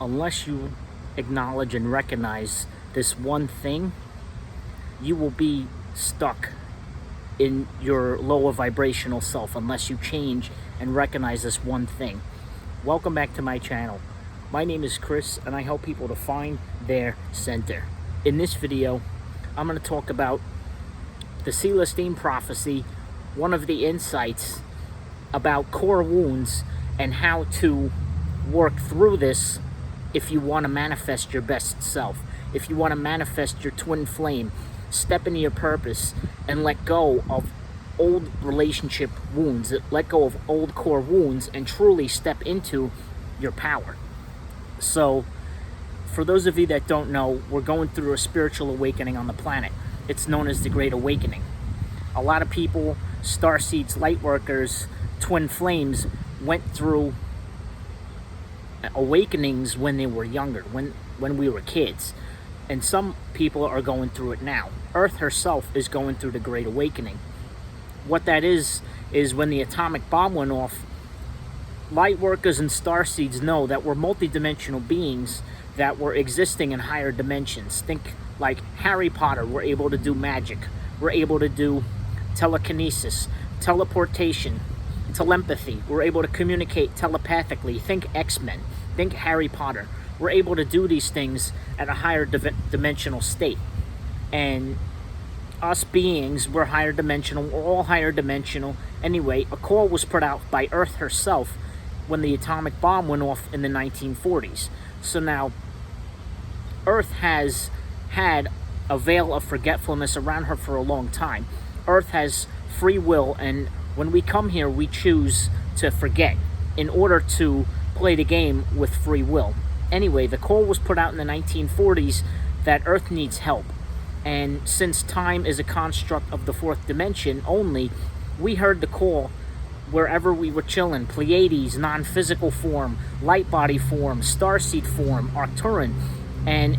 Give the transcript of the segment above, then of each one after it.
unless you acknowledge and recognize this one thing, you will be stuck in your lower vibrational self unless you change and recognize this one thing. Welcome back to my channel. My name is Chris, and I help people to find their center. In this video, I'm going to talk about the Celestine prophecy, one of the insights about core wounds and how to work through this if you want to manifest your best self, if you want to manifest your twin flame, step into your purpose and let go of old relationship wounds, let go of old core wounds, and truly step into your power. So for those of you that don't know, we're going through a spiritual awakening on the planet. It's known as the Great Awakening. A lot of people, starseeds, light workers, twin flames, went through awakenings when they were younger, when we were kids. And some people are going through it now. Earth herself is going through the Great Awakening. What that is when the atomic bomb went off, light workers and starseeds know that we're multidimensional beings that were existing in higher dimensions. Think like Harry Potter. We're able to do magic. We're able to do telekinesis, teleportation, telepathy. We're able to communicate telepathically. Think X-Men. Think Harry Potter. We're able to do these things at a higher dimensional state. And us beings, we're higher dimensional. We're all higher dimensional. Anyway, a call was put out by Earth herself when the atomic bomb went off in the 1940s. So now, Earth has had a veil of forgetfulness around her for a long time. Earth has free will, and when we come here, we choose to forget in order to play the game with free will. Anyway, the call was put out in the 1940s that Earth needs help. And since time is a construct of the fourth dimension only, we heard the call wherever we were chilling. Pleiades, non-physical form, lightbody form, starseed form, Arcturan. And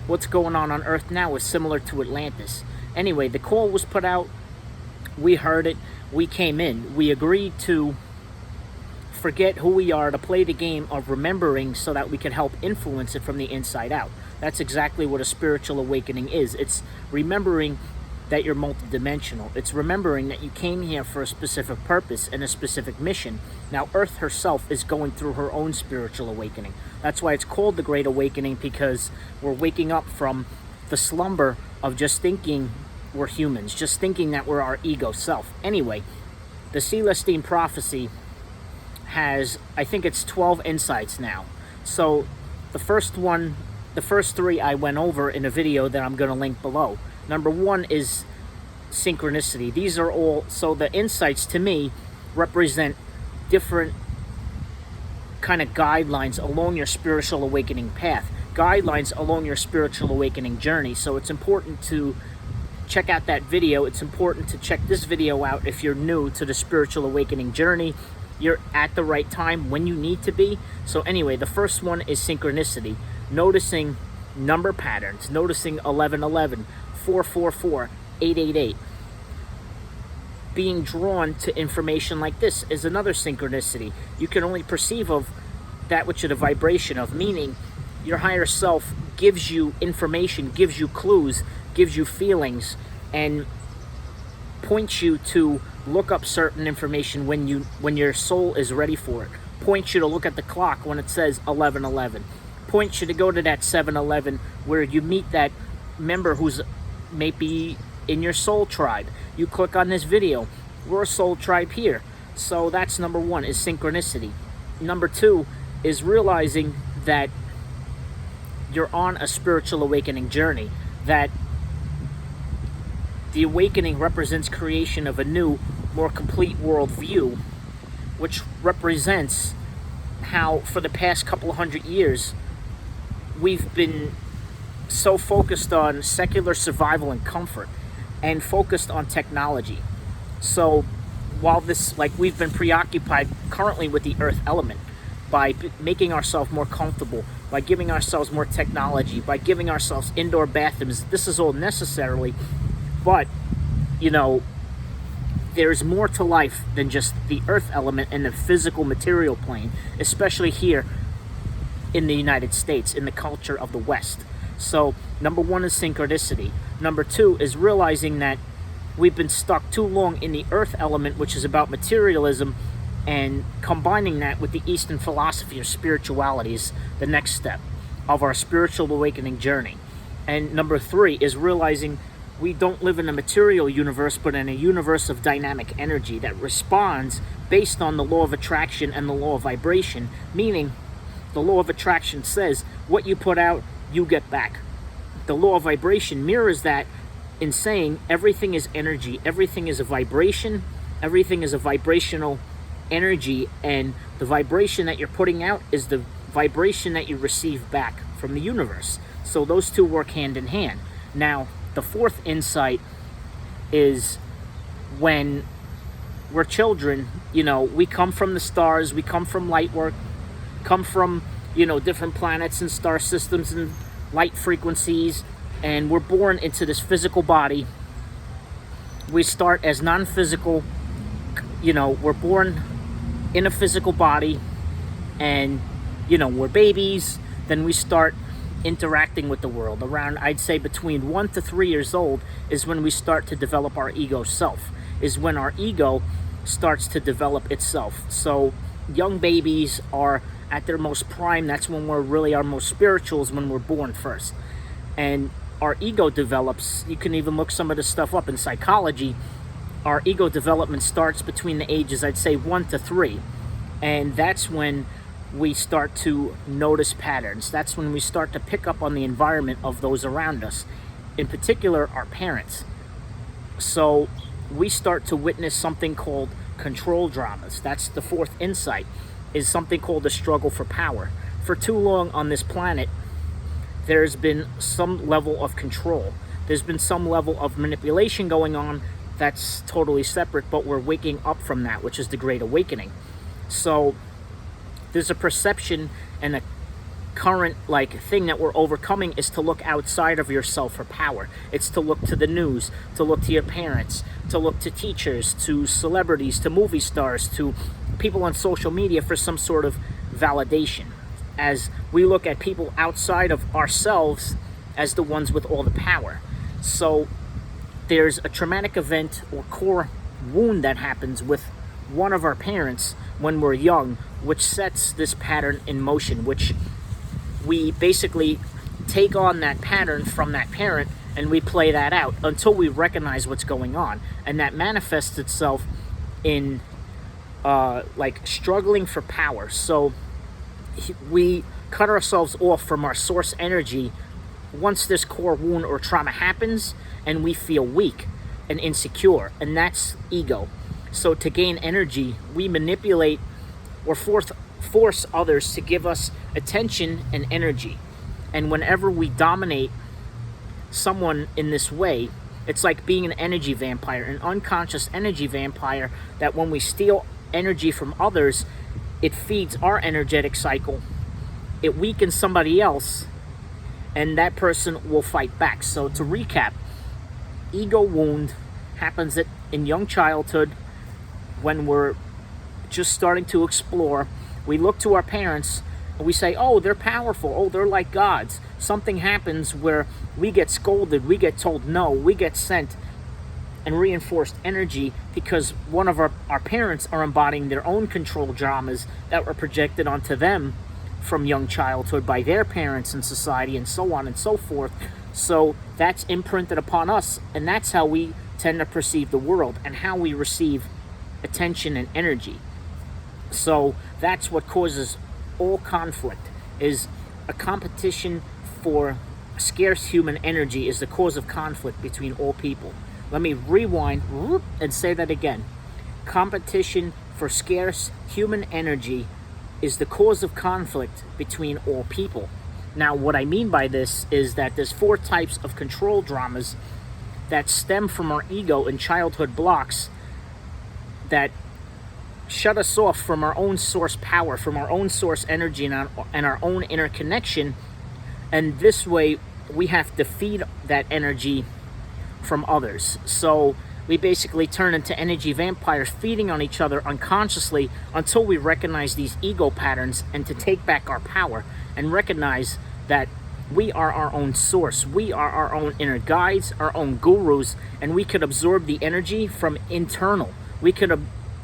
what's going on Earth now is similar to Atlantis. Anyway, the call was put out. We heard it. We came in. We agreed to forget who we are, to play the game of remembering so that we can help influence it from the inside out. That's exactly what a spiritual awakening is. It's remembering that you're multidimensional. It's remembering that you came here for a specific purpose and a specific mission. Now, Earth herself is going through her own spiritual awakening. That's why it's called the Great Awakening, because we're waking up from the slumber of just thinking we're humans, just thinking that we're our ego self. Anyway, the Celestine prophecy has, I think it's 12 insights now. So the first three I went over in a video that I'm going to link below. Number one is synchronicity. These are all, so the insights to me represent different kind of guidelines along your spiritual awakening path, guidelines along your spiritual awakening journey. So it's important to check out that video. It's important to check this video out if you're new to the spiritual awakening journey. You're at the right time when you need to be. So anyway, the first one is synchronicity. Noticing number patterns, noticing 1111, 444, 888. Being drawn to information like this is another synchronicity. You can only perceive of that which you're the vibration of, meaning your higher self gives you information, gives you clues, gives you feelings, and points you to look up certain information when your soul is ready for it. Points you to look at the clock when it says 1111. Points you to go to that 7-Eleven where you meet that member who's maybe in your soul tribe. You click on this video. We're a soul tribe here. So that's number one, is synchronicity. Number two is realizing that you're on a spiritual awakening journey, that the awakening represents creation of a new, more complete worldview, which represents how for the past couple of 100 years we've been so focused on secular survival and comfort and focused on technology. So while this, like, we've been preoccupied currently with the earth element by making ourselves more comfortable, by giving ourselves more technology, by giving ourselves indoor bathrooms. This is all necessarily, but, you know, there's more to life than just the earth element and the physical material plane, especially here in the United States, in the culture of the West. So number one is synchronicity. Number two is realizing that we've been stuck too long in the earth element, which is about materialism, and combining that with the Eastern philosophy of spirituality is the next step of our spiritual awakening journey. And number three is realizing we don't live in a material universe, but in a universe of dynamic energy that responds based on the law of attraction and the law of vibration, meaning the law of attraction says what you put out, you get back. The law of vibration mirrors that in saying everything is energy, everything is a vibration, everything is a vibrational energy, and the vibration that you're putting out is the vibration that you receive back from the universe. So those two work hand in hand. Now, the fourth insight is when we're children, we come from the stars, we come from light work, come from, different planets and star systems and light frequencies, and we're born into this physical body. We start as non-physical, we're born in a physical body, and, we're babies. Then we start interacting with the world. Around, I'd say between 1 to 3 years old is when we start to develop our ego self, is when our ego starts to develop itself. So young babies are at their most prime. That's when we're really our most spiritual, is when we're born first. And our ego develops. You can even look some of this stuff up in psychology. Our ego development starts between the ages, I'd say 1 to 3. And that's when we start to notice patterns. That's when we start to pick up on the environment of those around us, in particular our parents. So we start to witness something called control dramas. That's the fourth insight, is something called the struggle for power. For too long on this planet, there's been some level of control. There's been some level of manipulation going on that's totally separate, but we're waking up from that, which is the Great Awakening. So there's a perception, and a current thing that we're overcoming is to look outside of yourself for power. It's to look to the news, to look to your parents, to look to teachers, to celebrities, to movie stars, to people on social media for some sort of validation. As we look at people outside of ourselves as the ones with all the power. So there's a traumatic event or core wound that happens with one of our parents when we're young, which sets this pattern in motion, which we basically take on that pattern from that parent and we play that out until we recognize what's going on. And that manifests itself in struggling for power. So we cut ourselves off from our source energy once this core wound or trauma happens, and we feel weak and insecure, and that's ego. So to gain energy, we manipulate or force others to give us attention and energy. And whenever we dominate someone in this way, it's like being an energy vampire, an unconscious energy vampire, that when we steal energy from others, it feeds our energetic cycle, it weakens somebody else, and that person will fight back. So to recap, ego wound happens in young childhood when we're just starting to explore. We look to our parents and we say, oh, they're powerful, oh, they're like gods. Something happens where we get scolded, we get told no, we get sent and reinforced energy because one of our parents are embodying their own control dramas that were projected onto them from young childhood by their parents and society, and so on and so forth. So that's imprinted upon us, and that's how we tend to perceive the world and how we receive attention and energy. So that's what causes all conflict, is a competition for scarce human energy is the cause of conflict between all people. Let me rewind and say that again. Competition for scarce human energy is the cause of conflict between all people. Now, what I mean by this is that there's 4 types of control dramas that stem from our ego and childhood blocks that shut us off from our own source power, from our own source energy and our own inner connection. And this way, we have to feed that energy from others. So we basically turn into energy vampires, feeding on each other unconsciously until we recognize these ego patterns and to take back our power and recognize that we are our own source. We are our own inner guides, our own gurus, and we could absorb the energy from internal. We could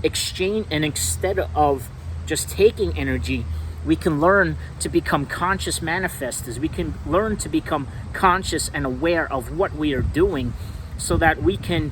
exchange, and instead of just taking energy, we can learn to become conscious manifestors. We can learn to become conscious and aware of what we are doing so that we can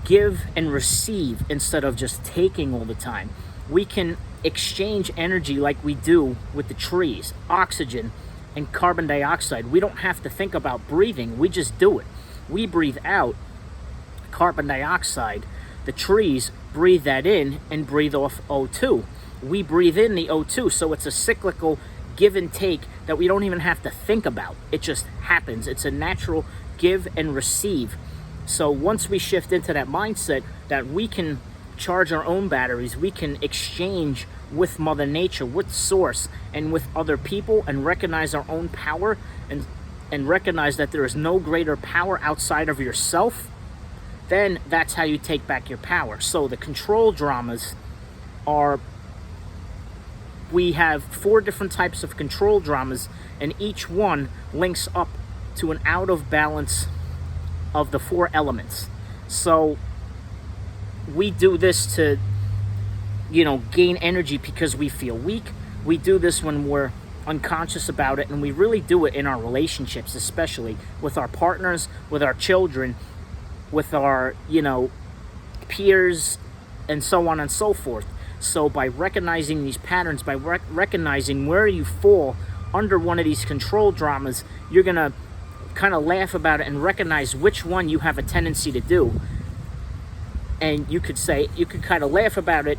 give and receive instead of just taking all the time. We can exchange energy like we do with the trees, oxygen and carbon dioxide. We don't have to think about breathing, we just do it. We breathe out carbon dioxide. The trees breathe that in and breathe off O2. We breathe in the O2, so it's a cyclical give and take that we don't even have to think about. It just happens. It's a natural give and receive. So once we shift into that mindset that we can charge our own batteries, we can exchange with Mother Nature, with Source, and with other people, and recognize our own power, and recognize that there is no greater power outside of yourself, then that's how you take back your power. So the control dramas are, we have 4 different types of control dramas, and each one links up to an out of balance of the 4 elements. So we do this to, gain energy because we feel weak. We do this when we're unconscious about it, and we really do it in our relationships, especially with our partners, with our children, with our, peers, and so on and so forth. So by recognizing these patterns, by recognizing where you fall under one of these control dramas, you're going to kind of laugh about it and recognize which one you have a tendency to do. And you could kind of laugh about it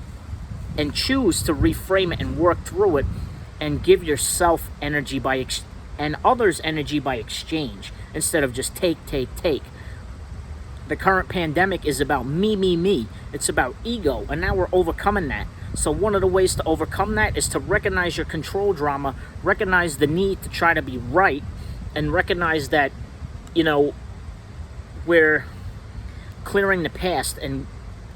and choose to reframe it and work through it and give yourself energy and others energy by exchange instead of just take. The current pandemic is about me. It's about ego, and now we're overcoming that. So one of the ways to overcome that is to recognize your control drama, recognize the need to try to be right, and recognize that, we're clearing the past. And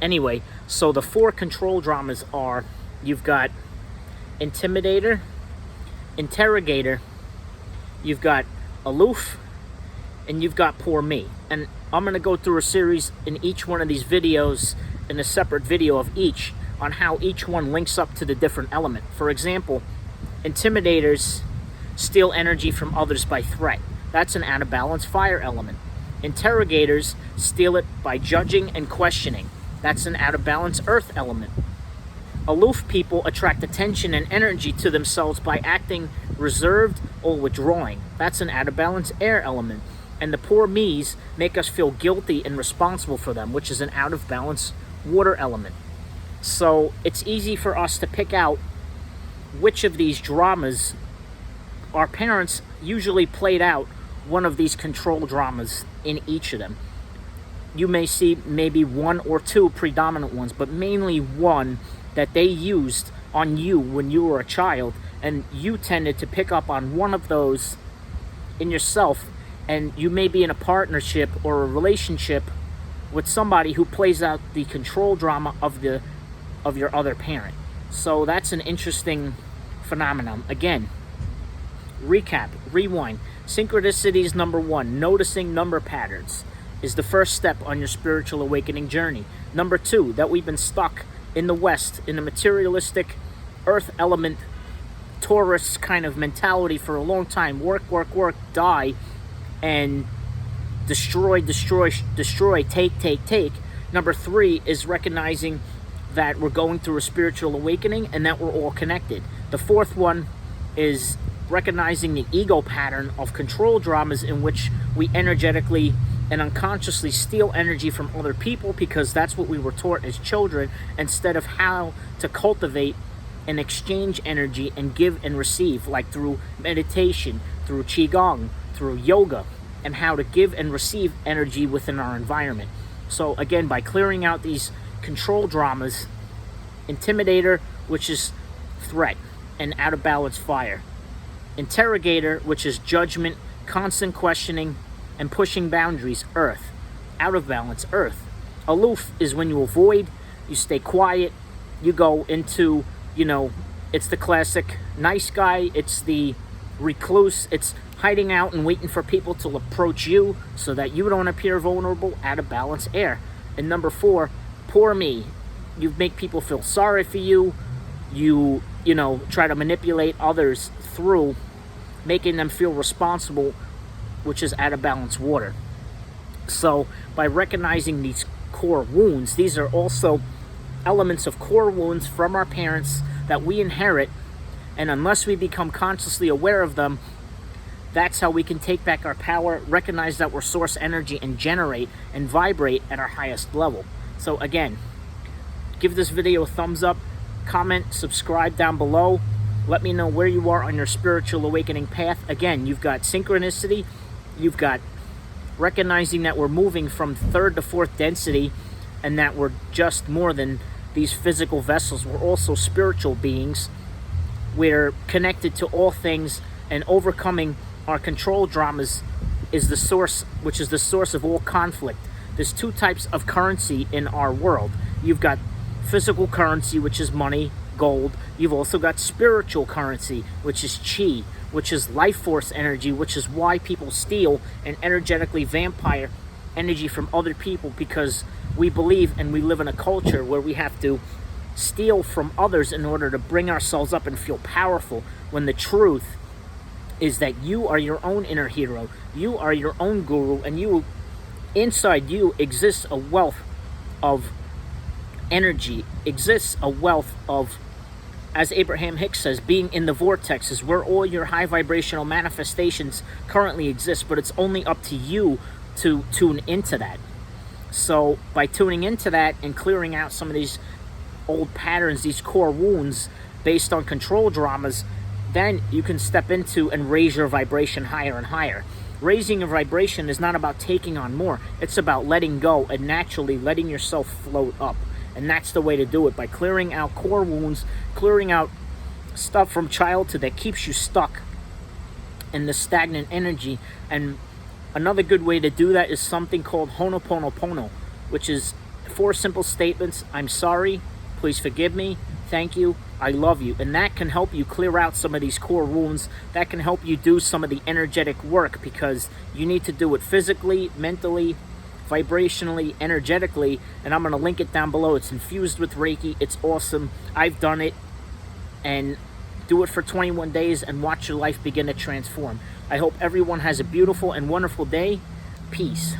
anyway, so the 4 control dramas are, you've got intimidator, interrogator, you've got aloof, and you've got poor me. And I'm going to go through a series in each one of these videos, in a separate video of each, on how each one links up to the different element. For example, intimidators steal energy from others by threat. That's an out of balance fire element. Interrogators steal it by judging and questioning. That's an out of balance earth element. Aloof people attract attention and energy to themselves by acting reserved or withdrawing. That's an out of balance air element. And the poor me's make us feel guilty and responsible for them, which is an out of balance water element. So it's easy for us to pick out which of these dramas our parents usually played out one of these control dramas in each of them. You may see maybe 1 or 2 predominant ones, but mainly one that they used on you when you were a child, and you tended to pick up on one of those in yourself, and you may be in a partnership or a relationship with somebody who plays out the control drama of your other parent. So that's an interesting phenomenon. Again, recap, rewind. Synchronicities number 1, noticing number patterns, is the first step on your spiritual awakening journey. Number 2, that we've been stuck in the West in a materialistic earth element Taurus kind of mentality for a long time. Work, die, and destroy, take. Number 3 is recognizing that we're going through a spiritual awakening and that we're all connected. The 4th one is recognizing the ego pattern of control dramas in which we energetically and unconsciously steal energy from other people because that's what we were taught as children, instead of how to cultivate and exchange energy and give and receive, like through meditation, through qigong, through yoga, and how to give and receive energy within our environment. So again, by clearing out these control dramas, intimidator, which is threat and out of balance fire, interrogator, which is judgment, constant questioning, and pushing boundaries, earth, out of balance, earth. Aloof is when you avoid, you stay quiet, you go into, it's the classic nice guy, it's the recluse, it's hiding out and waiting for people to approach you so that you don't appear vulnerable, out of balance air. And number 4, poor me. You make people feel sorry for you. You try to manipulate others through making them feel responsible, which is out of balance water. So by recognizing these core wounds, these are also elements of core wounds from our parents that we inherit, and unless we become consciously aware of them, that's how we can take back our power, recognize that we're source energy, and generate and vibrate at our highest level. So again, give this video a thumbs up, comment, subscribe down below. Let me know where you are on your spiritual awakening path. Again, you've got synchronicity, you've got recognizing that we're moving from 3rd to 4th density, and that we're just more than these physical vessels. We're also spiritual beings. We're connected to all things, and overcoming our control dramas is the source, which is the source of all conflict. There's 2 types of currency in our world. You've got physical currency, which is money, gold. You've also got spiritual currency, which is chi, which is life force energy, which is why people steal and energetically vampire energy from other people, because we believe and we live in a culture where we have to steal from others in order to bring ourselves up and feel powerful, when the truth is that you are your own inner hero, you are your own guru, and inside you exists a wealth of energy, exists a wealth of, as Abraham Hicks says, being in the vortex is where all your high vibrational manifestations currently exist, but it's only up to you to tune into that. So by tuning into that and clearing out some of these old patterns, these core wounds based on control dramas, then you can step into and raise your vibration higher and higher. Raising your vibration is not about taking on more. It's about letting go and naturally letting yourself float up. And that's the way to do it, by clearing out core wounds, clearing out stuff from childhood that keeps you stuck in the stagnant energy. And another good way to do that is something called Ho'oponopono, which is 4 simple statements. I'm sorry, please forgive me, thank you, I love you. And that can help you clear out some of these core wounds. That can help you do some of the energetic work, because you need to do it physically, mentally, vibrationally, energetically, and I'm going to link it down below. It's infused with Reiki. It's awesome. I've done it, and do it for 21 days and watch your life begin to transform. I hope everyone has a beautiful and wonderful day. Peace.